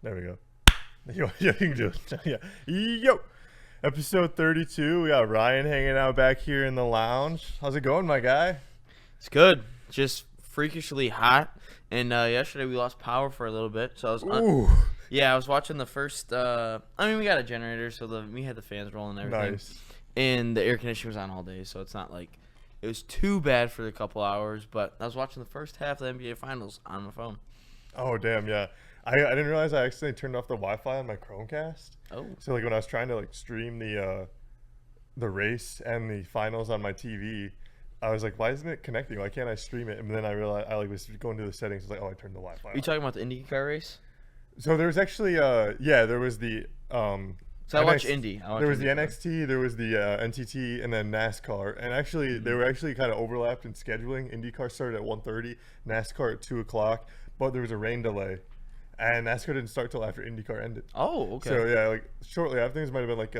There we go. Yo, you can do it. Yeah. Yo. Episode 32. We got Ryan hanging out back here in the lounge. How's it going, my guy? It's good. Just freakishly hot. And yesterday we lost power for a little bit. So I was I was watching the first we got a generator, so we had the fans rolling and everything. Nice. And the air conditioning was on all day, so it's not like it was too bad for a couple hours, but I was watching the first half of the NBA Finals on my phone. Oh, damn, yeah. I didn't realize I accidentally turned off the Wi-Fi on my Chromecast. Oh. So, like, when I was trying to, like, stream the race and the finals on my TV, I was like, why isn't it connecting? Why can't I stream it? And then I realized I was going to the settings. I was like, oh, I turned the Wi-Fi Are you talking about the IndyCar race? So there was actually, there was the So I watch Indy. There was the NXT, there was the NTT, and then NASCAR. And actually, they were actually kind of overlapped in scheduling. IndyCar started at 1:30, NASCAR at 2 o'clock, but there was a rain delay. And NASCAR didn't start till after IndyCar ended. Oh, okay. So, yeah, like, shortly after, it might have been, like,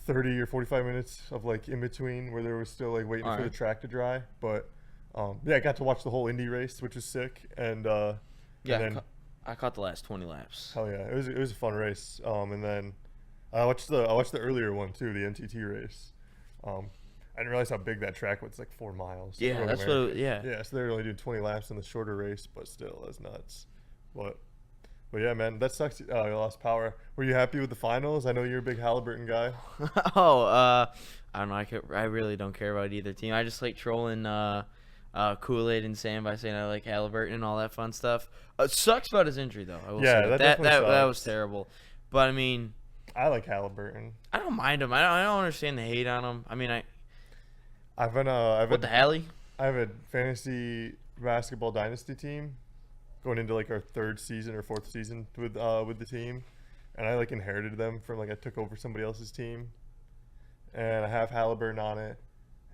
30 or 45 minutes of, like, in between where they were still, like, waiting for the track to dry. But, I got to watch the whole Indy race, which was sick. And, and then, I caught the last 20 laps. Hell yeah, it was a fun race. And then I watched the earlier one too, the NTT race. I didn't realize how big that track was. It's like 4 miles. Yeah, that's American. what. Yeah. Yeah, so they were only doing 20 laps in the shorter race, but still, that's nuts. But yeah, man, that sucks. You lost power. Were you happy with the finals? I know you're a big Halliburton guy. I don't know. I really don't care about either team. I just like trolling Kool-Aid and Sam by saying I like Halliburton and all that fun stuff. It sucks about his injury though. I will say that was terrible. But I mean, I like Halliburton. I don't mind him. I don't understand the hate on him. I mean, I've the Halley? I have a fantasy basketball dynasty team going into like our 3rd season or 4th season with the team, and I like inherited them from like I took over somebody else's team, and I have Halliburton on it.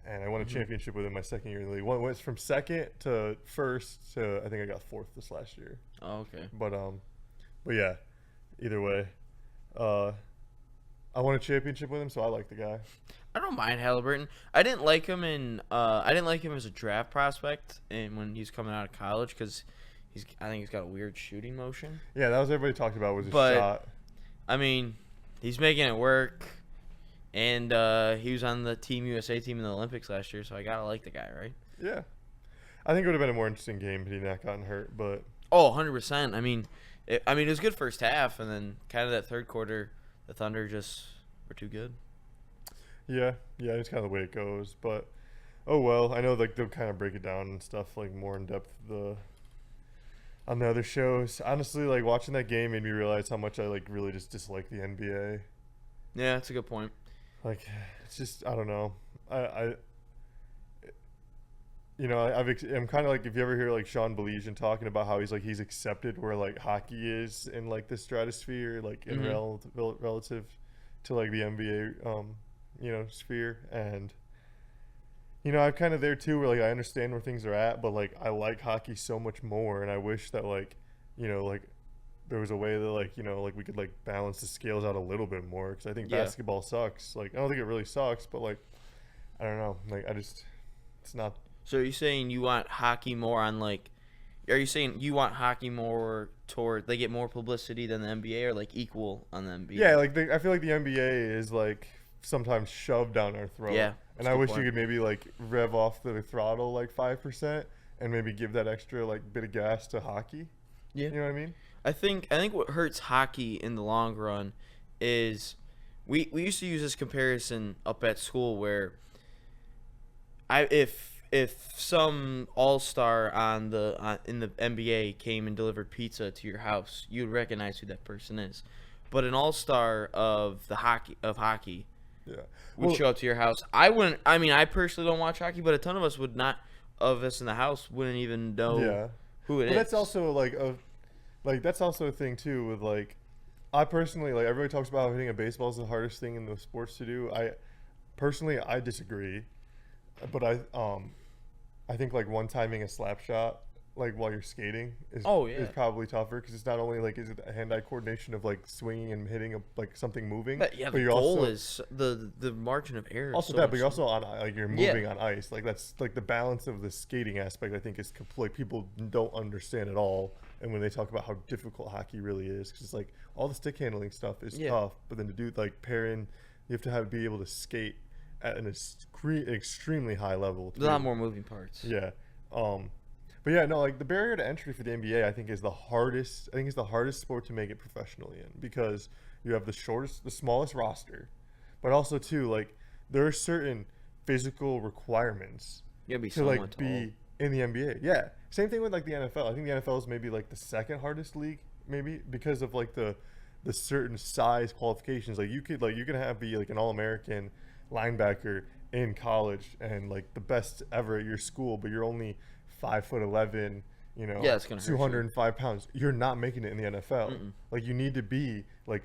And I won a championship with him my 2nd year in the league. Went from 2nd to 1st to I think I got 4th this last year. Oh, okay. But yeah, either way, I won a championship with him, so I like the guy. I don't mind Halliburton. I didn't like him as a draft prospect, and when he's coming out of college, because I think he's got a weird shooting motion. Yeah, that was everybody talked about was his shot. I mean, he's making it work. And he was on the Team USA team in the Olympics last year, so I gotta like the guy, right? Yeah, I think it would have been a more interesting game had he not gotten hurt. But 100%. I mean, it was good first half, and then kind of that third quarter, the Thunder just were too good. Yeah, it's kind of the way it goes. But oh well, I know like they'll kind of break it down and stuff like more in depth on the other shows. Honestly, like watching that game made me realize how much I like really just dislike the NBA. Yeah, that's a good point. Like, it's just, I don't know. I'm kind of like, if you ever hear like Sean Belizean talking about how he's accepted where like hockey is in like the stratosphere, like in relative to like the NBA, sphere. And, I'm kind of there too, where like I understand where things are at, but like I like hockey so much more. And I wish that like, like there was a way that like we could like balance the scales out a little bit more, because I think basketball sucks. Like I don't think it really sucks, but like I don't know, like it's not. So are you saying you want hockey more on like? Are you saying you want hockey more toward they get more publicity than the NBA, or like equal on the NBA? Yeah, like I feel like the NBA is like sometimes shoved down our throat. Yeah, and I wish you could maybe like rev off the throttle like 5% and maybe give that extra like bit of gas to hockey. Yeah, you know what I mean? I think what hurts hockey in the long run is we used to use this comparison up at school where if some all-star in the NBA came and delivered pizza to your house, you would recognize who that person is. But an all-star of hockey would show up to your house. I wouldn't. I mean, I personally don't watch hockey, but a ton of us would not. Of us in the house wouldn't even know who it is. That's also that's also a thing too with like, I personally like everybody talks about how hitting a baseball is the hardest thing in the sports to do. I disagree, but I think like one-timing a slap shot like while you're skating is probably tougher, because it's not only like is it the hand-eye coordination of like swinging and hitting like something moving, but you're the goal is the margin of error. Also that, but you're also on like you're moving on ice. Like that's like the balance of the skating aspect. I think is like people don't understand at all, and when they talk about how difficult hockey really is, because it's like all the stick handling stuff is Yeah. tough, but then to do like pairing, you have to be able to skate at an extremely high level. There's a lot more moving parts. Yeah. But yeah, no, like the barrier to entry for the NBA, I think is the hardest. I think it's the hardest sport to make it professionally in, because you have the smallest roster, but also too, like, there are certain physical requirements You gotta be to somewhat like tall. be in the NBA. Yeah. Same thing with like the NFL. I think the NFL is maybe like the second hardest league, maybe because of like the certain size qualifications. Like you could be like an All-American linebacker in college and like the best ever at your school, but you're only 5'11", you know, Yeah, it's gonna hurt you. 205 pounds. You're not making it in the NFL. Mm-mm. Like you need to be like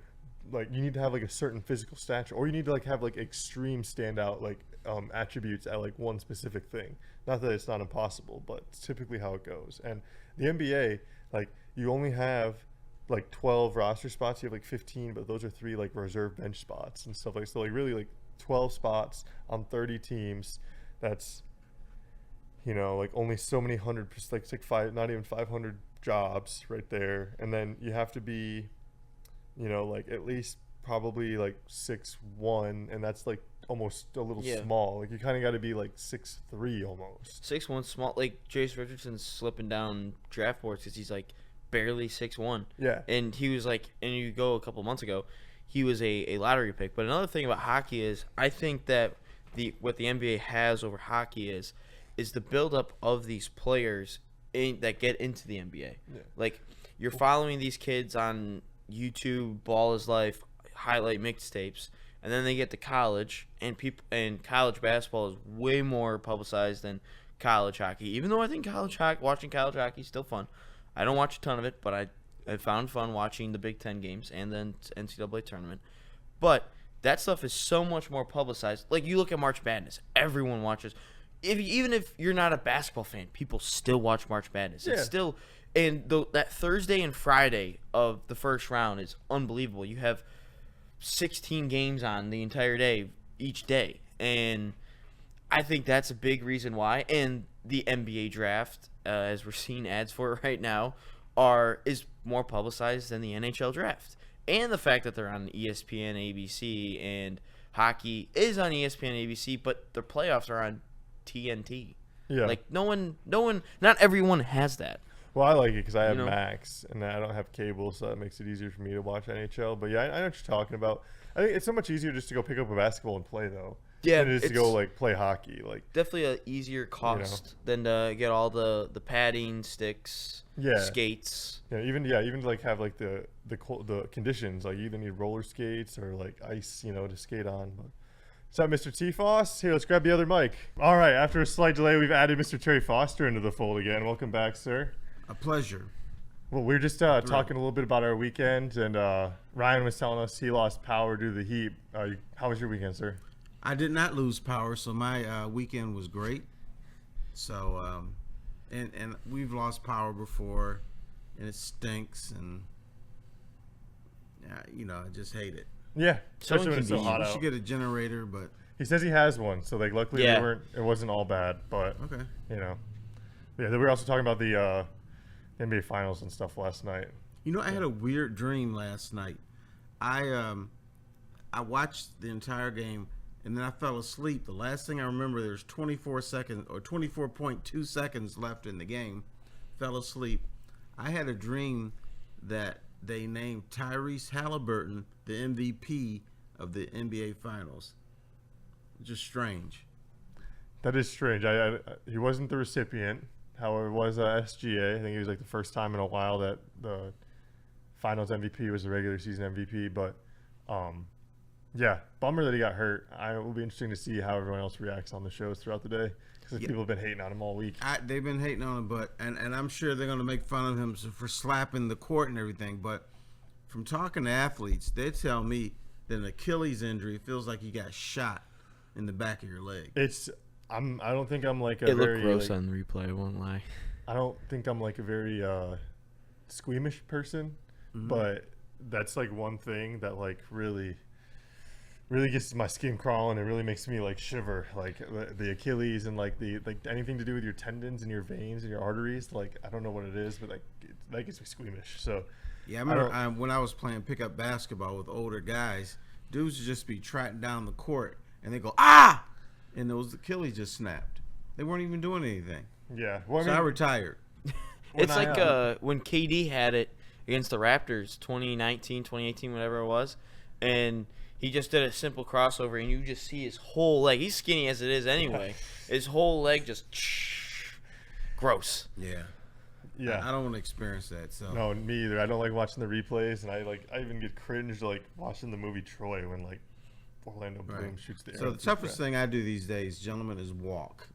you need to have like a certain physical stature, or you need to like have like extreme standout like attributes at like one specific thing. Not that it's not impossible, but it's typically how it goes. And the NBA, like, you only have like 12 roster spots. You have like 15, but those are 3 like reserve bench spots and stuff like so. Like really like 12 spots on 30 teams. That's, you know, like only so many hundred, like five, not even 500 jobs right there. And then you have to be, you know, like at least probably like 6'1", and that's like almost a little Yeah. small. Like you kind of got to be like 6'3" almost. 6'1", small. Like Jace Richardson's slipping down draft boards because he's like barely 6'1". Yeah. And he was like, and you go a couple months ago, he was a lottery pick. But another thing about hockey is, I think that what the NBA has over hockey is the buildup of these players that get into the NBA. Yeah. Like, you're following these kids on YouTube, Ball is Life, highlight mixtapes, and then they get to college, and college basketball is way more publicized than college hockey. Even though I think watching college hockey is still fun. I don't watch a ton of it, but I found fun watching the Big Ten games and then NCAA tournament. But that stuff is so much more publicized. Like, you look at March Madness, everyone watches. Even if you're not a basketball fan, people still watch March Madness. Yeah. It's still, and that Thursday and Friday of the first round is unbelievable. You have 16 games on the entire day, each day, and I think that's a big reason why. And the NBA draft, as we're seeing ads for it right now, is more publicized than the NHL draft. And the fact that they're on ESPN, ABC, and hockey is on ESPN, ABC, but their playoffs are on TNT. Yeah. Like, not everyone has that. Well, I like it because I have You know? Max and I don't have cable, so that makes it easier for me to watch NHL. But yeah, I know what you're talking about. I think it's so much easier just to go pick up a basketball and play, though. Yeah, than it is to go like play hockey. Like, Definitely a easier cost than to get all the padding, sticks, Yeah. skates. even to like have like the conditions. Like you either need roller skates or like ice, you know, to skate on. But what's up, Mr. TFos? Here, let's grab the other mic. All right, after a slight delay, we've added Mr. Terry Foster into the fold again. Welcome back, sir. A pleasure. Well, we were just talking a little bit about our weekend, and Ryan was telling us he lost power due to the heat. How was your weekend, sir? I did not lose power, so my weekend was great. So, and we've lost power before, and it stinks, and you know, I just hate it. Yeah, So especially when it's so inconvenient. hot We out. should get a generator, but He says he has one, so like luckily Yeah. it wasn't all bad, but okay. you know, yeah. We were also talking about the NBA Finals and stuff last night. You know, I had a weird dream last night. I watched the entire game, and then I fell asleep. The last thing I remember, there's 24 seconds or 24.2 seconds left in the game. Fell asleep. I had a dream that they named Tyrese Halliburton the MVP of the NBA Finals. Just strange. That is strange. He wasn't the recipient. However, it was SGA. I think it was like the first time in a while that the Finals MVP was the regular season MVP. But yeah, bummer that he got hurt. It will be interesting to see how everyone else reacts on the shows throughout the day, because Yeah. people have been hating on him all week. They've been hating on him, but and I'm sure they're going to make fun of him for slapping the court and everything. But from talking to athletes, they tell me that an Achilles injury feels like you got shot in the back of your leg. I don't think I'm like a It very looked gross like, on the replay, I won't lie. I don't think I'm like a very squeamish person, Mhm. but that's like one thing that like really really gets my skin crawling. It really makes me like shiver, like the Achilles and like the like anything to do with your tendons and your veins and your arteries. Like I don't know what it is, but like that gets me squeamish. So Yeah, I remember when I was playing pickup basketball with older guys, dudes would just be trotting down the court and they go, ah! And those Achilles just snapped. They weren't even doing anything. yeah, well, So I retired. It's When like when KD had it against the Raptors 2019, 2018, whatever it was, and he just did a simple crossover, and you just see his whole leg. He's skinny as it is anyway. His whole leg just gross. Yeah. yeah. I don't want to experience that. So No, me either. I don't like watching the replays, and I even get cringed like watching the movie Troy when like Orlando Bloom Right. shoots the arrow. So the toughest thing I do these days, gentlemen, is walk.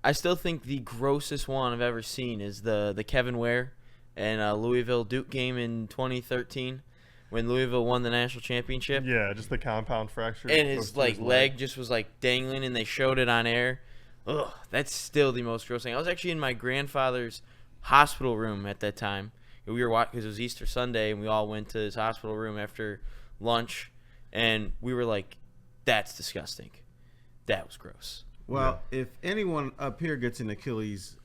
I still think the grossest one I've ever seen is the Kevin Ware and Louisville Duke game in 2013 when Louisville won the national championship. Yeah, just the compound fracture. And goes his through like leg just was like dangling, and they showed it on air. Ugh, that's still the most gross thing. I was actually in my grandfather's hospital room at that time. We were watching because it was Easter Sunday, and we all went to his hospital room after lunch, and we were like, "That's disgusting. That was gross." Well, if anyone up here gets an Achilles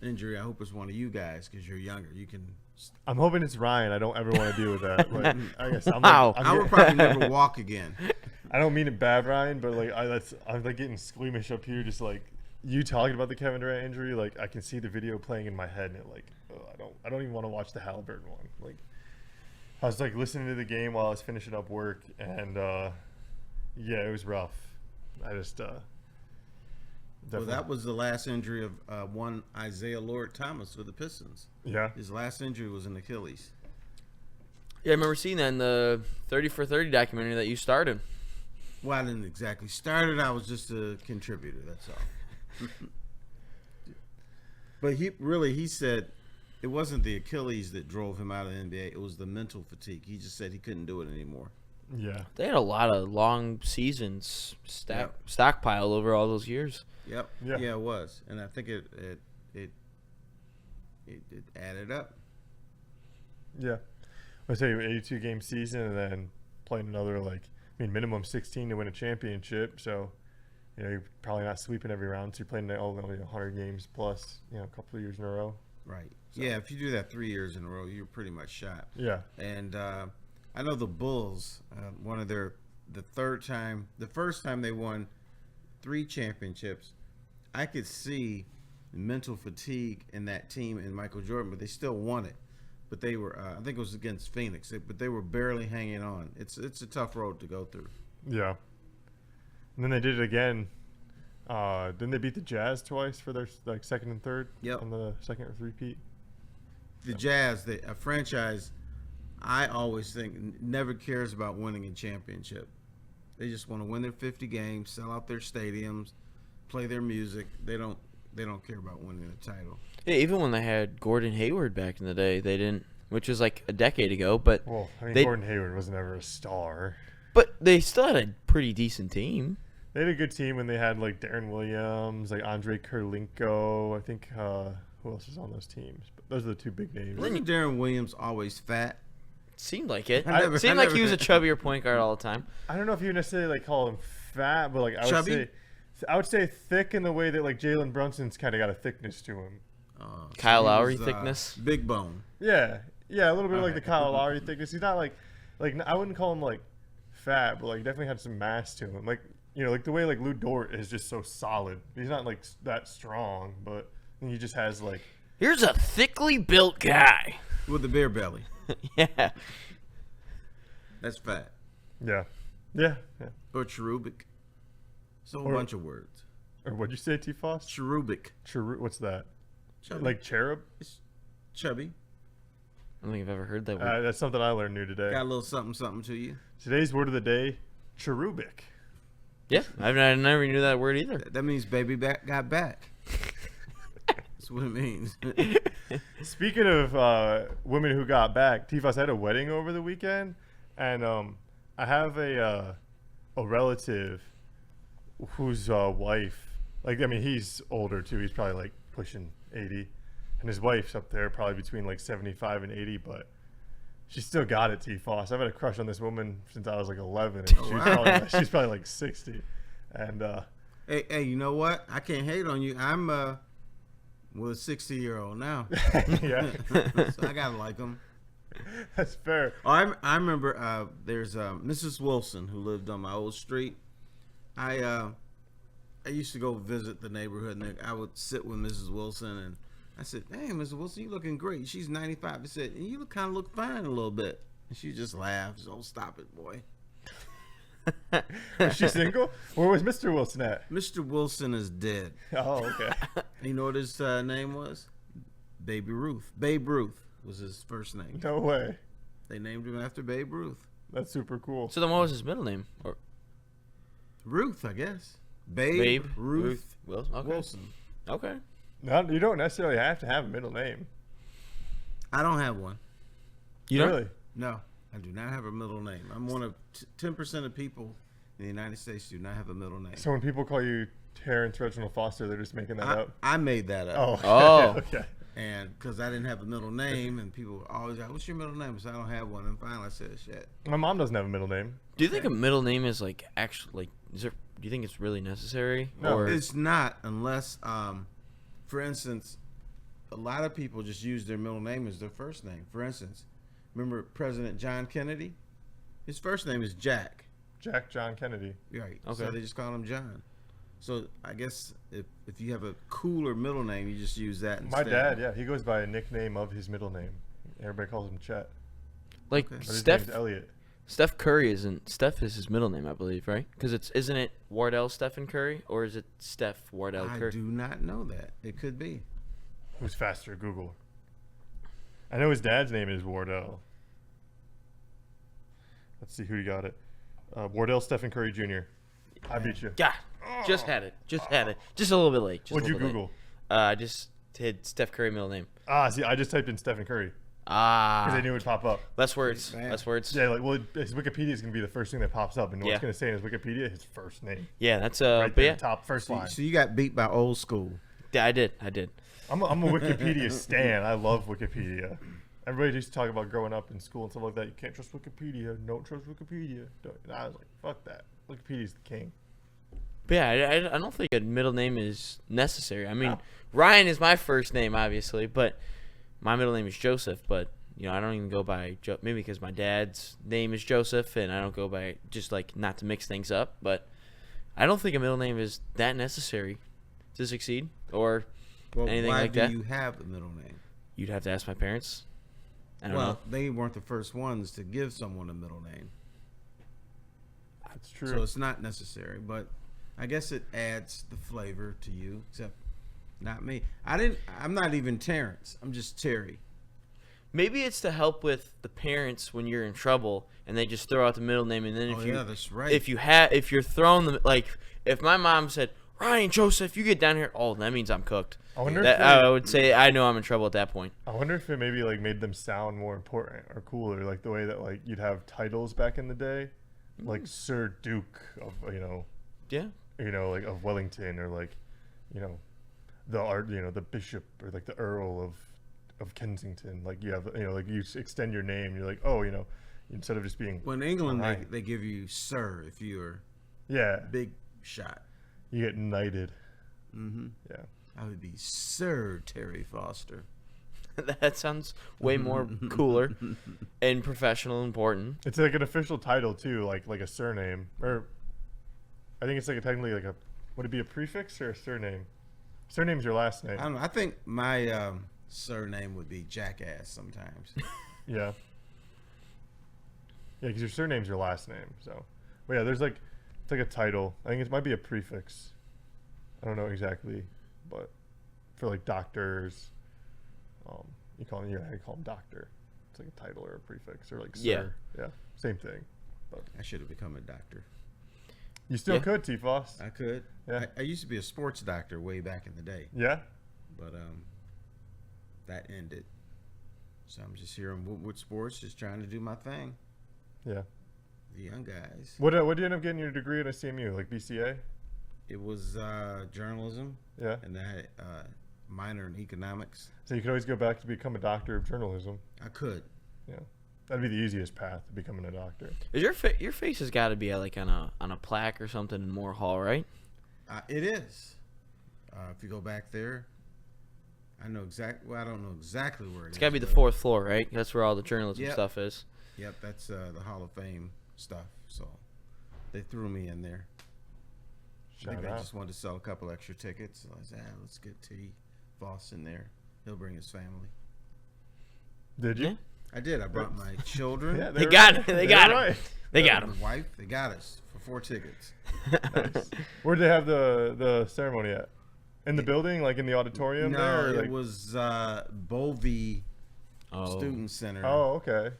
injury, I hope it's one of you guys because you're younger. You can. I'm hoping it's Ryan. I don't ever want to deal with that. Like, I guess I'm Wow. like, I would probably never walk again. I don't mean it bad, Ryan, but like I'm like getting squeamish up here. Just like you talking about the Kevin Durant injury, like I can see the video playing in my head, and it like I don't even want to watch the Halliburton one. Like I was like listening to the game while I was finishing up work, and yeah, it was rough. I just Well, that was the last injury of one Isaiah Lord Thomas for the Pistons. yeah. His last injury was an Achilles. Yeah, I remember seeing that in the 30 for 30 documentary that you started. Well, I didn't exactly start it. I was just a contributor. That's all. But he said it wasn't the Achilles that drove him out of the NBA. It was the mental fatigue. He just said he couldn't do it anymore. Yeah. They had a lot of long seasons stockpiled over all those years. Yep. Yeah. Yeah, it was, and I think it added up. Yeah. I tell you, 82 game season, and then playing another minimum 16 to win a championship. So, you're probably not sweeping every round. So you're playing all 100 games plus, a couple of years in a row. Right. So. Yeah. If you do that 3 years in a row, you're pretty much shot. Yeah. And I know the Bulls. The first time they won 3 championships, I could see mental fatigue in that team and Michael Jordan, but they still won it. But they were, I think it was against Phoenix, but they were barely hanging on. It's a tough road to go through. Yeah. And then they did it again. Didn't they beat the Jazz twice for their second and third? Yep. On the second or three-peat? The Jazz, a franchise, I always think never cares about winning a championship. They just want to win their 50 games, sell out their stadiums, play their music. They don't care about winning a title. Yeah, even when they had Gordon Hayward back in the day, they didn't, which was like a decade ago. But Well, they- Gordon Hayward was never a star. but they still had a pretty decent team. They had a good team when they had Darren Williams, Andre Kurlinko. I think who else was on those teams? But those are the 2 big names. Wasn't Darren Williams always fat? Seemed like it. I Seemed like never- he was a chubbier point guard all the time. I don't know if you necessarily call him fat, but Chubby? I would say thick in the way that Jalen Brunson's kind of got a thickness to him. Kyle he Lowry was, thickness? Big bone. Yeah, a little bit like the Kyle Lowry thickness. He's not like I wouldn't call him fat, but definitely had some mass to him. The way Lou Dort is just so solid. He's not that strong, but he just has Here's a thickly built guy. With the beer belly. Yeah. That's fat. yeah. Or cherubic. It's a whole Or- bunch of words. Or what'd you say, TFos? Cherubic. What's that? Chubby. Cherub? It's chubby. I don't think I've ever heard that word. That's something I learned new today. Got a little something to you. Today's word of the day: cherubic. Yeah, I never knew that word either. That means baby got back. That's what it means. Speaking of women who got back, TFos had a wedding over the weekend, and I have a relative whose wife, he's older too. He's probably pushing 80, and his wife's up there probably between 75 and 80. But She still got it, TFos. I've had a crush on this woman since I was like 11. And she's probably like 60. And Hey, you know what? I can't hate on you. I'm with a 60-year-old now, yeah, so I gotta like them. that's fair. Oh, I remember there's Mrs. Wilson who lived on my old street. I used to go visit the neighborhood, and I would sit with Mrs. Wilson, and I said, "Hey, Mrs. Wilson, you looking great." She's 95. I said, "And you kind of look fine a little bit." And she just laughed. "Oh, stop it, boy." Was she single? Where was Mr. Wilson at? Mr. Wilson is dead. Oh, okay. You know what his name was? Baby Ruth. Babe Ruth was his first name. No way. They named him after Babe Ruth. That's super cool. So then, what was his middle name? Or Ruth, I guess. Babe Ruth Wilson. Okay. Wilson. Okay. No, you don't necessarily have to have a middle name. I don't have one. You don't? Really? No, I do not have a middle name. I'm one of 10% of people in the United States do not have a middle name. So when people call you Terrence Reginald Foster, they're just making that up? I made that up. Oh. Okay. Oh. Okay. And because I didn't have a middle name, and people were always like, "What's your middle name?" So I don't have one. And finally I said, "Shit." My mom doesn't have a middle name. Do you think a middle name is like actually like? Do you think it's really necessary? No. Or It's not unless, for instance, a lot of people just use their middle name as their first name. For instance, remember President John Kennedy? His first name is Jack. Jack John Kennedy. Right. Okay. So they just call him John. So I guess if you have a cooler middle name, you just use that My instead. dad, yeah, he goes by a nickname of his middle name. Everybody calls him Chet. like Okay. But his Steph name's Elliot. Steph Curry isn't Steph is his middle name, I believe, right? Because isn't it Wardell Stephen Curry, or is it Steph Wardell I Curry? do not know that. It could be. Who's faster? Google. I know his dad's name is Wardell. Let's see who you got it. Wardell Stephen Curry Jr. I beat you. Yeah, just had it. Just had it. Just a little bit late. Just What'd a you little bit Google? late. I just did Steph Curry middle name. See, I just typed in Stephen Curry because I knew it would pop up. Less words. Man. Less words. Yeah, like, well, his Wikipedia is gonna be the first thing that pops up, and what's Yeah. gonna say in his Wikipedia his first name, Yeah, that's right but there, yeah, top first line. So you got beat by old school. yeah, I did. I'm a Wikipedia stan. I love Wikipedia. Everybody used to talk about growing up in school and stuff like that. You can't trust Wikipedia. Don't trust Wikipedia. And I was like, fuck that. Wikipedia's the king. But yeah, I don't think a middle name is necessary. I mean, Ryan is my first name, obviously, but my middle name is Joseph. But I don't even go by maybe because my dad's name is Joseph, and I don't go by just like not to mix things up. But I don't think a middle name is that necessary to succeed or Well, anything why like do that. you have a middle name? You'd have to ask my parents. I don't Well, know. they weren't the first ones to give someone a middle name, That's true. so it's not necessary. But I guess it adds the flavor to you. Except, not me. I'm not even Terrence. I'm just Terry. Maybe it's to help with the parents when you're in trouble, and they just throw out the middle name, and then Oh yeah, that's right. if you're throwing them, like if my mom said Ryan Joseph, you get down here, oh, that means I'm cooked. I wonder That, if I would say I know I'm in trouble at that point. I wonder if it maybe like made them sound more important or cooler, like the way that like you'd have titles back in the day, like Sir Duke of Yeah. like of Wellington, or like the Bishop, or like the Earl of Kensington. Like you have like you extend your name. You're like, oh, instead of just being well, in England, Right. they give you sir if you're yeah, big shot. you get knighted. Mm-hmm. Yeah. I would be Sir Terry Foster. That sounds way more cooler and professional and important. It's like an official title too, like a surname, or I think it's like technically like would it be a prefix or a surname? Surname's your last name. I don't know. I think my surname would be Jackass sometimes. Yeah. Yeah, because your surname's your last name. So, but yeah, it's like a title. I think it might be a prefix. I don't know exactly, but for like doctors, you call them doctor. It's like a title or a prefix, or like sir. Yeah, same thing. But I should have become a doctor. you still Yeah. could, TFos. I could. Yeah. I used to be a sports doctor way back in the day, Yeah. but that ended. So I'm just here in Woodward Sports, just trying to do my thing. Yeah. The young guys. What did you end up getting your degree at SCMU? Like BCA? It was journalism, Yeah. and I had minor in economics. So you could always go back to become a doctor of journalism. I could. Yeah. That'd be the easiest path to becoming a doctor. Is your face has got to be like on a plaque or something in Moore Hall, right? It is. If you go back there, I know exactly. Well, I don't know exactly where It's got to be the 4th floor, right? That's where all the journalism Yep. stuff is. Yep, that's the Hall of Fame stuff. So they threw me in there. Shout Maybe I out. just wanted to sell a couple extra tickets. So I said, let's get TFos in there. He'll bring his family. Did you? Yeah. I did. I brought my children. Yeah, They got it. They They're got it. right. They got my him. wife. They got us for 4 tickets. Nice. Where'd they have the ceremony at? In the building, like in the auditorium No, there? Or it like... was Bovey Student Center. Oh, okay.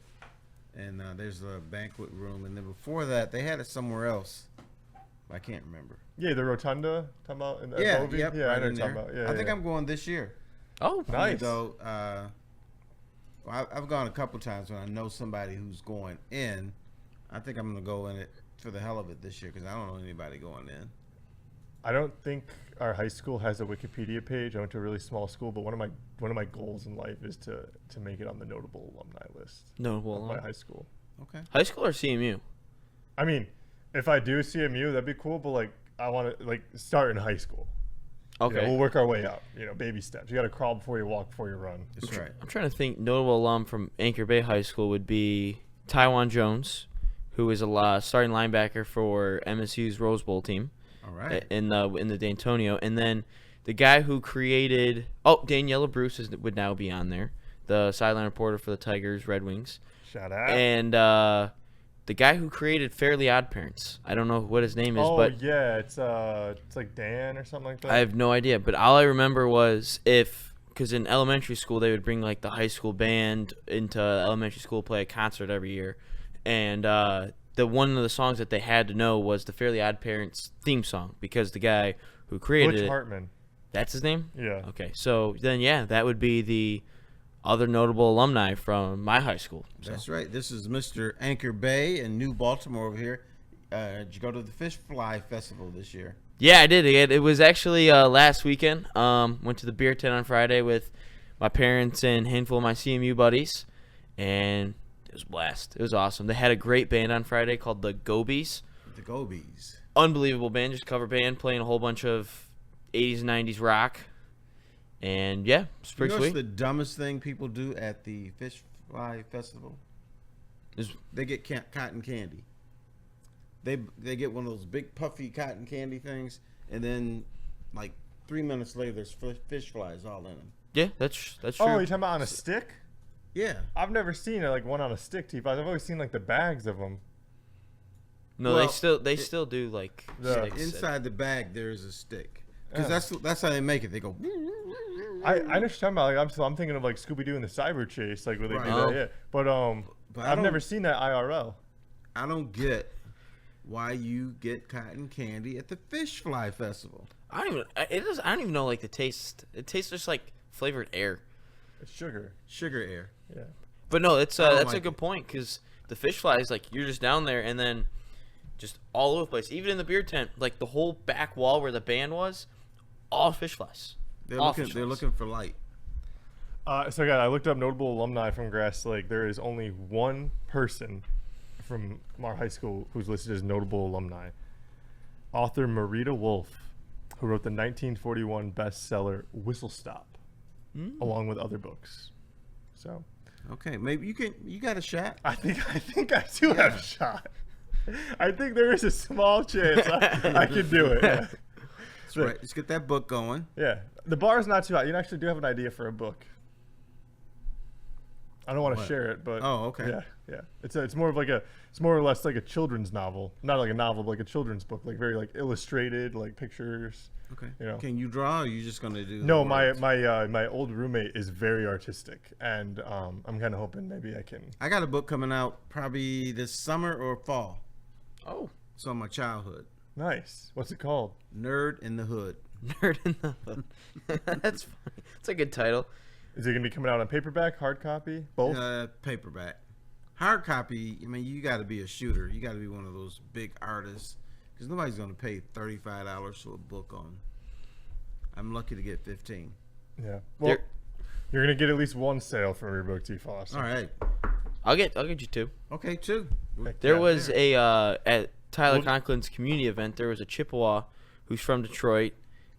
And there's a banquet room. And then before that, they had it somewhere else. I can't remember. Yeah, the rotunda. Talking about in Yeah, Bovey? yep, Yeah, I right know what in you're talking there. about. Yeah, I think yeah. I'm going this year. Oh, Nice. Go. I've gone a couple times when I know somebody who's going in. I think I'm going to go in it for the hell of it this year because I don't know anybody going in. I don't think our high school has a Wikipedia page. I went to a really small school, but one of my goals in life is to make it on the notable alumni list notable of my alumni. high school. Okay. High school or CMU? I mean, if I do CMU, that'd be cool, but like I want to like start in high school. You know, Okay. we'll work our way up. Baby steps. You got to crawl before you walk, before you run. That's right. I'm trying to think. Notable alum from Anchor Bay High School would be Taiwan Jones, who is a starting linebacker for MSU's Rose Bowl team. All right. In the D'Antonio, and then the guy who created Daniela Bruce would now be on there, the sideline reporter for the Tigers Red Wings, Shout out. and the guy who created Fairly Odd Parents. I don't know what his name is, Oh but yeah, it's like Dan or something like that. I have no idea. But all I remember was because in elementary school they would bring like the high school band into elementary school, play a concert every year, and one of the songs that they had to know was the Fairly Odd Parents theme song because the guy who created Butch it, Hartman. that's his name? Yeah. Okay, so then that would be the other notable alumni from my high school. So. That's right. This is Mr. Anchor Bay in New Baltimore over here. Did you go to the Fish Fly Festival this year? Yeah, I did. It was actually last weekend. Went to the beer tent on Friday with my parents and a handful of my CMU buddies, and it was a blast. It was awesome. They had a great band on Friday called the Gobies. The Gobies. Unbelievable band, just cover band, playing a whole bunch of 80s and 90s rock. And yeah, it's pretty You know what's sweet. the dumbest thing people do at the Fish Fly Festival? They get cotton candy. They get one of those big puffy cotton candy things, and then like 3 minutes later, there's fish flies all in them. Yeah, that's true. Oh, you're talking about on a stick? Yeah. I've never seen it like one on a stick, T-Five. I've always seen like the bags of them. No, Well, they still do like The- sticks. Inside the bag, there is a stick. Because Yeah. that's how they make it. They go. I know what you're talking about. Like I'm thinking of like Scooby Doo and the Cyber Chase, like where they Right. do Oh. that. Yeah, but But I I've don't- never seen that IRL. I don't get why you get cotton candy at the Fish Fly Festival. I don't even know like the taste. It tastes just like flavored air. It's sugar. Sugar air. Yeah. But no, I don't that's a like good it. point because the fish flies like you're just down there and then just all over the place. Even in the beer tent, like the whole back wall where the band was, all fish flies. They're All looking. fish They're flies. looking for light. So again, I looked up notable alumni from Grass Lake. There is only one person from our high school who's listed as notable alumni. Author Marita Wolf, who wrote the 1941 bestseller Whistle Stop, along with other books. So Okay, maybe you got a shot. I think I do have a shot. I think there is a small chance I can do it. Yeah. That's right. Let's get that book going. Yeah. The bar is not too high. You actually do have an idea for a book. I don't want to What? share it, but Oh, okay. yeah. It's more or less like a children's novel, not like a novel, but like a children's book, like very like illustrated, like pictures. Okay. You know. Can you draw? Or are you just gonna do? No, the my words? my old roommate is very artistic, and I'm kind of hoping maybe I can. I got a book coming out probably this summer or fall. Oh, It's on my childhood. Nice. What's it called? Nerd in the Hood. Nerd in the Hood. That's funny. It's a good title. Is it gonna be coming out on paperback, hard copy, both? Paperback. Hard copy. I mean, you got to be a shooter. You got to be one of those big artists, because nobody's gonna pay $35 for a book on. I'm lucky to get 15. Yeah. Well, you're gonna get at least one sale from your book, TFos. All right. I'll get you 2. Okay, 2. There was a at Tyler Well- Conklin's community event. There was a Chippewa who's from Detroit,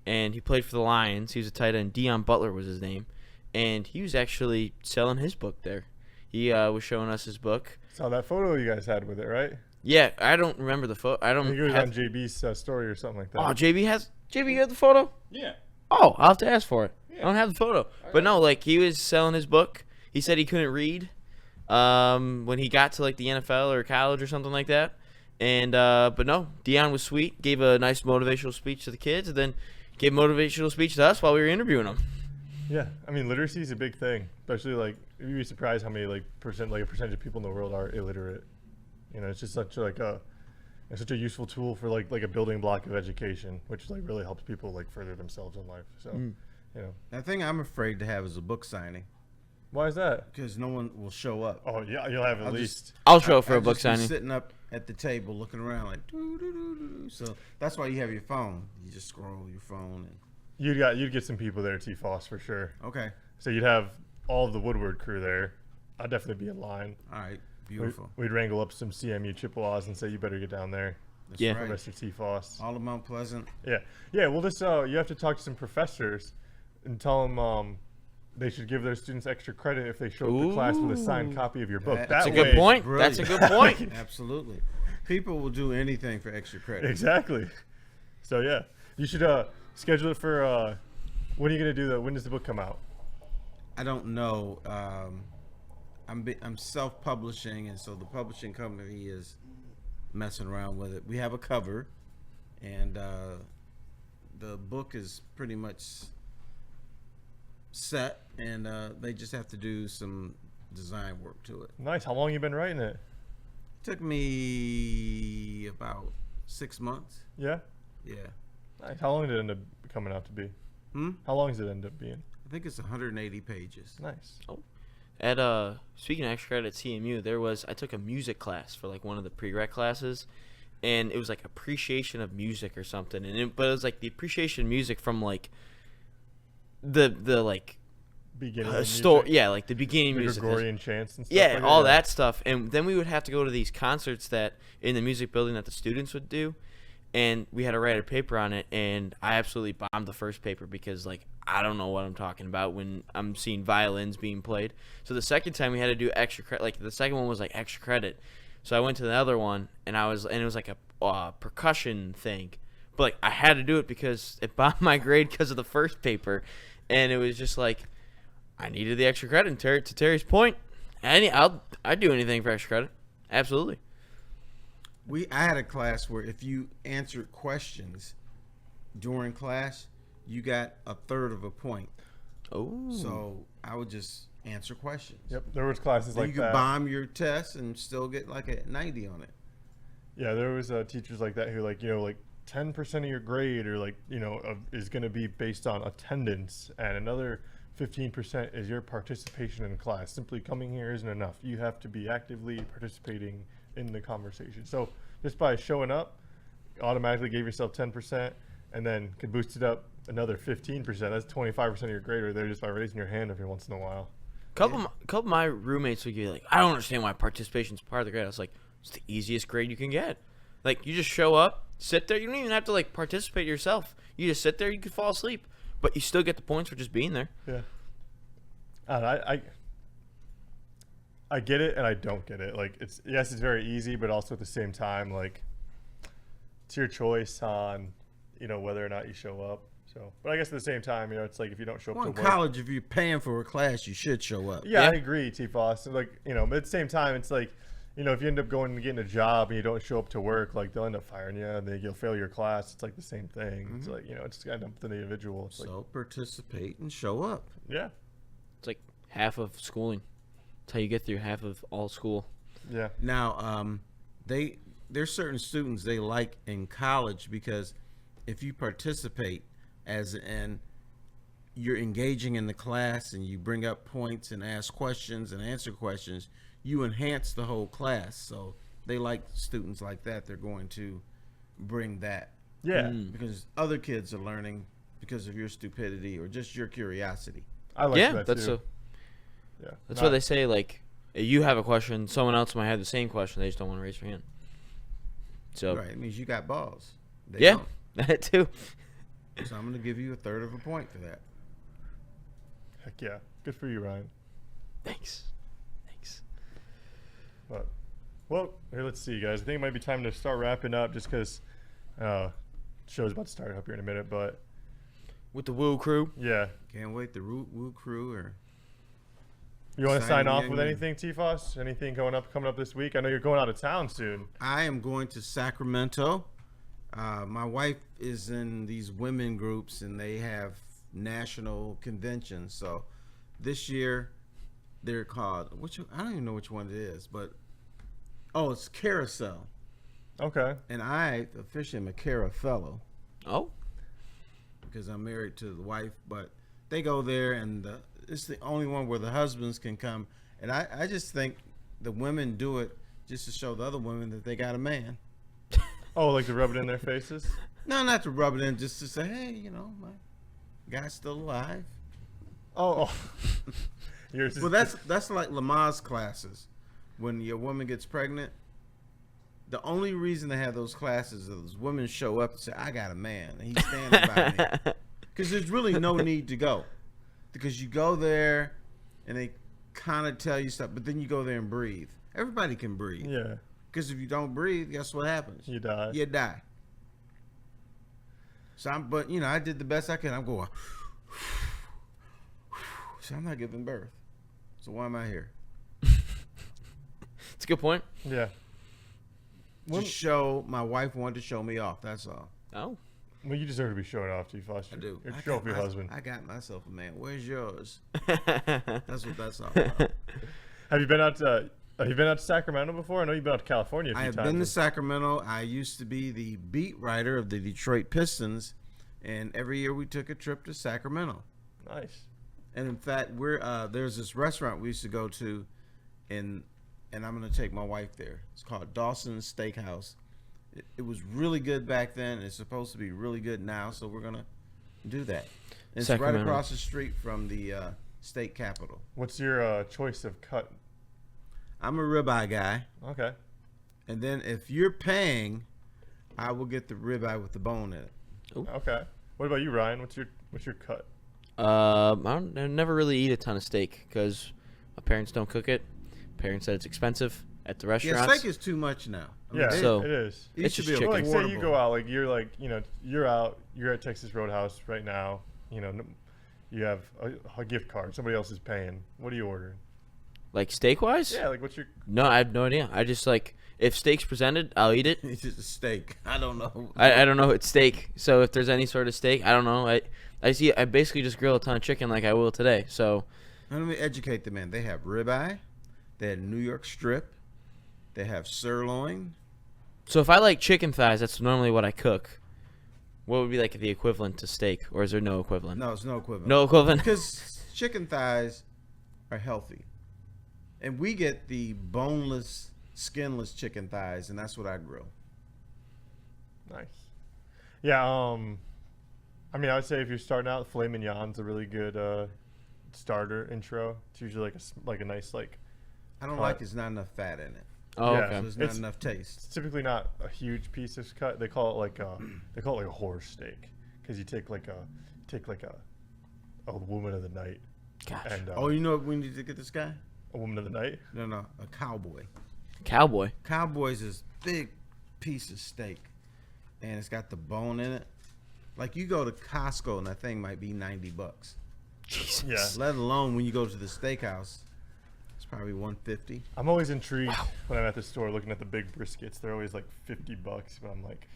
and he played for the Lions. He was a tight end. Deion Butler was his name, and he was actually selling his book there. He was showing us his book. Saw that photo you guys had with it, right? Yeah, I don't remember the photo. I I don't. think it was have, on JB's story or something like that. oh, JB had the photo. Yeah. Oh, I'll have to ask for it. Yeah. I don't have the photo. But no, like he was selling his book. He said he couldn't read when he got to like the NFL or college or something like that. And but no, Deion was sweet. Gave a nice motivational speech to the kids, and then gave a motivational speech to us while we were interviewing them. Yeah, I mean, literacy is a big thing, especially like you'd be surprised how many a percentage of people in the world are illiterate. You know, it's just such it's such a useful tool for like a building block of education, which like really helps people like further themselves in life. So, you know, The thing I'm afraid to have is a book signing why is that? because no one will show up. Oh yeah, you'll have at I'll least. I'll show up for I'll a book just be signing. sitting up at the table looking around like doo-doo-doo-doo. So that's why you have your phone. You just scroll your phone and You'd get some people there, TFos for sure. okay. So you'd have all of the Woodward crew there. I'd definitely be in line. All right, beautiful. We'd wrangle up some CMU Chippewas and say you better get down there, That's Yeah. right. Mr. TFos. All of Mount Pleasant. Yeah, yeah. Well, this you have to talk to some professors and tell them they should give their students extra credit if they show up to class with a signed Ooh. copy of your book. That's That's a That good way- point. Brilliant. That's a good point. Absolutely. People will do anything for extra credit. Exactly. So yeah, you should schedule it for. When are you gonna do that? When does the book come out? I don't know. I'm self-publishing, and so the publishing company is messing around with it. We have a cover, and the book is pretty much set, and they just have to do some design work to it. Nice. How long you been writing it? Took me about 6 months. Yeah. Yeah. Nice. How long did it end up coming out to be? How long does it end up being? I think it's 180 pages. Nice. At speaking of extra credit at CMU, I took a music class for like one of the prereq classes, and it was like appreciation of music or something. But it was like the appreciation of music from like the like Beginning. of store, music, yeah, like the beginning the music. Gregorian chants and stuff. Yeah, like all that stuff. And then we would have to go to these concerts that in the music building that the students would do. And we had to write a paper on it, and I absolutely bombed the first paper because, like, I don't know what I'm talking about when I'm seeing violins being played. So the second time we had to do extra credit. Like, the second one was, like, extra credit. So I went to the other one, and it was, like, a percussion thing. But, like, I had to do it because it bombed my grade because of the first paper. And it was just, like, I needed the extra credit. And to Terry's point, I'd do anything for extra credit. Absolutely. I had a class where if you answered questions during class, you got a third of a point. Oh. So I would just answer questions. Yep. There was classes Then like you could that. bomb your test and still get like a 90 on it. Yeah, there was teachers like that who like 10% of your grade or is going to be based on attendance, and another 15% is your participation in class. Simply coming here isn't enough. You have to be actively participating in the conversation. So just by showing up, automatically gave yourself 10%, and then could boost it up another 15%. That's 25% of your grade right there just by raising your hand every once in a while. Couple of my roommates would be like, I don't understand why participation is part of the grade. I was like, it's the easiest grade you can get. Like, you just show up, sit there. You don't even have to like participate yourself. You just sit there. You could fall asleep, but you still get the points for just being there. Yeah. I get it and I don't get it. Like, it's very easy, but also at the same time, like, it's your choice on whether or not you show up. So, but I guess at the same time, it's like if you don't show up Well, to in work. college, if you're paying for a class, you should show up. Yeah, Yeah. I agree, T-Foss. So, like, but at the same time, it's like, if you end up going and getting a job and you don't show up to work, like, they'll end up firing you and then you'll fail your class. It's like the same thing. It's like, it's kind of up to the individual. It's like, So participate and show up. yeah, It's like half of schooling. It's how you get through half of all school. yeah. Now, there's certain students they like in college because if you participate as in you're engaging in the class and you bring up points and ask questions and answer questions, you enhance the whole class. So they like students like that. They're going to bring that Yeah. because other kids are learning because of your stupidity or just your curiosity. I like yeah, that that's too. Yeah. that's why they say like you have a question, someone else might have the same question. They just don't want to raise their hand. So Right. It means you got balls. They yeah, don't. that too. So I'm going to give you a third of a point for that. Heck yeah. Good for you, Ryan. Thanks. But, well, here, let's see, guys. I think it might be time to start wrapping up just because show's about to start up here in a minute. But, With the Woo crew. yeah. Can't wait. The Woo crew or You want to Sign sign me off in, with man. anything, TFos? Anything coming up this week? I know you're going out of town soon. I am going to Sacramento. My wife is in these women groups, and they have national conventions. So this year, they're called I don't even know which one it is, but it's Carousel, Okay. and I officially am a Cara fellow Oh, because I'm married to the wife. But they go there, and it's the only one where the husbands can come. And I just think the women do it just to show the other women that they got a man. Oh, like to rub it in their faces? No, not to rub it in, just to say, hey, my guy's still alive. Oh. Yours is Well, that's like Lamaze classes. When your woman gets pregnant, the only reason they have those classes is those women show up and say, I got a man, and he's standing by me. Because there's really no need to go. Because you go there, and they kind of tell you stuff, but then you go there and breathe. Everybody can breathe. Yeah. Because if you don't breathe, guess what happens? You die. You die. So I did the best I could. I'm going, so I'm not giving birth. So why am I here? it's a good point. Yeah. My wife wanted to show me off. That's all. Oh, Well, you deserve to be showing off, TFos. I do. Show off your husband. I got myself a man. Where's yours? That's what that's all about. Have you been out to Sacramento before? I know you've been out to California a few I have times. been to Sacramento. I used to be the beat writer of the Detroit Pistons, and every year we took a trip to Sacramento. Nice. And in fact, there's this restaurant we used to go to, and I'm going to take my wife there. It's called Dawson's Steakhouse. It was really good back then. It's supposed to be really good now, so we're going to do that. And it's right Sacramento. across the street from the state capitol. What's your choice of cut? I'm a ribeye guy. Okay. And then if you're paying, I will get the ribeye with the bone in it. Okay. What about you, Ryan? What's your cut? I never really eat a ton of steak because my parents don't cook it. Parents said it's expensive at the Yeah, restaurants. steak is too much now. Yeah, So- it is. it it's should just be chicken. Well, like, say you affordable. go out, like you're out, you're at Texas Roadhouse right now. You have a gift card. Somebody else is paying. What are you ordering? Like steak wise? Yeah, like what's your? No, I have no idea. I just like if steak's presented, I'll eat it. It's just a steak. I don't know. I don't know. It's steak. So if there's any sort of steak, I don't know. I basically just grill a ton of chicken like I will today. So Let me educate the man. They have ribeye. They have New York strip. They have sirloin. so if I like chicken thighs, that's normally what I cook. What would be like the equivalent to steak, or is there no equivalent? No, it's no equivalent. No equivalent. Because chicken thighs are healthy. And we get the boneless, skinless chicken thighs, and that's what I grill. Nice. Yeah. I mean, I would say if you're starting out, filet mignon's a really good starter intro. It's usually like a nice like. I don't Cut. like there's not enough fat in it. Oh, Yeah. okay. So there's not enough taste. It's typically not a huge piece of cut. They call it like a horse steak because you take like a woman of the night Gosh. and Oh, you know what we need to get this guy? a woman of the night. No, a cowboy. Cowboy. Cowboy's this big piece of steak, and it's got the bone in it. Like you go to Costco and that thing might be $90. Jesus. Yeah. Let alone when you go to the steakhouse, it's probably $150. I'm always intrigued when I'm at the store looking at the big briskets. They're always like $50, but I'm like,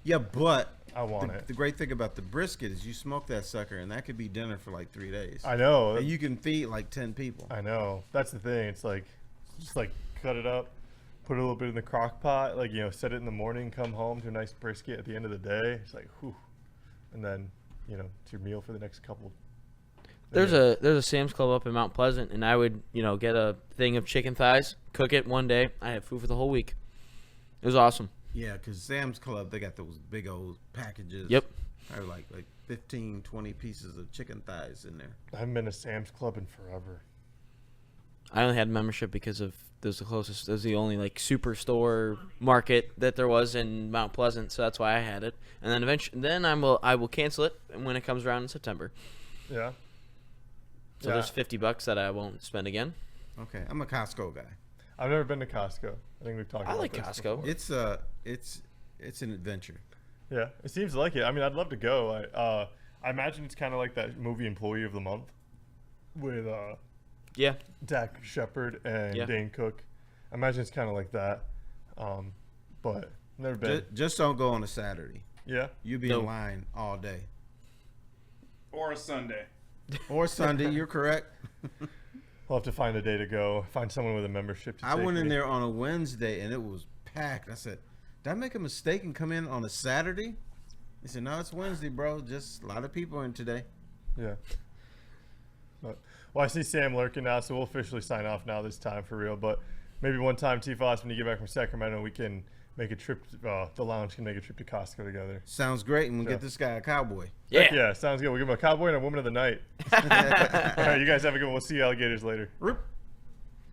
Yeah, but I want it. the great thing about the brisket is you smoke that sucker, and that could be dinner for like 3 days. I know. And you can feed like 10 people. I know. That's the thing. It's like, just like cut it up, put a little bit in the crock pot, like, set it in the morning, come home to a nice brisket at the end of the day. It's like, whew. And then, it's your meal for the next couple. There's a Sam's Club up in Mount Pleasant, and I would get a thing of chicken thighs, cook it one day. I have food for the whole week. It was awesome. Yeah, because Sam's Club, they got those big old packages. Yep. Or like 15, 20 pieces of chicken thighs in there. I haven't been to Sam's Club in forever. I only had membership because of the closest. It was the only like superstore market that there was in Mount Pleasant, so that's why I had it. And then eventually, I will cancel it when it comes around in September. Yeah. So there's $50 that I won't spend again. Okay, I'm a Costco guy. I've never been to Costco. I think we've talked about like this Costco. before. It's an adventure. Yeah, it seems like it. I mean, I'd love to go. I imagine it's kind of like that movie Employee of the Month with Yeah. Dak Shepard and Yeah. Dane Cook. I imagine it's kind of like that. But never been. Just don't go on a Saturday. Yeah. You'll be No. in line all day. Or a Sunday. Or Sunday, you're correct. We'll have to find a day to go. Find someone with a membership. To I take went in me. there on a Wednesday and it was packed. I said, did I make a mistake and come in on a Saturday? He said, no, it's Wednesday, bro. Just a lot of people in today. Yeah. But, well, I see Sam lurking now, so we'll officially sign off now this time for real. But maybe one time, TFos, when you get back from Sacramento, we can make a trip. The lounge can make a trip to Costco together. Sounds great. And we Yeah. get this guy a cowboy. Yeah. Heck yeah, sounds good. We'll give him a cowboy and a woman of the night. All right, you guys have a good one. We'll see you alligators later. Roop.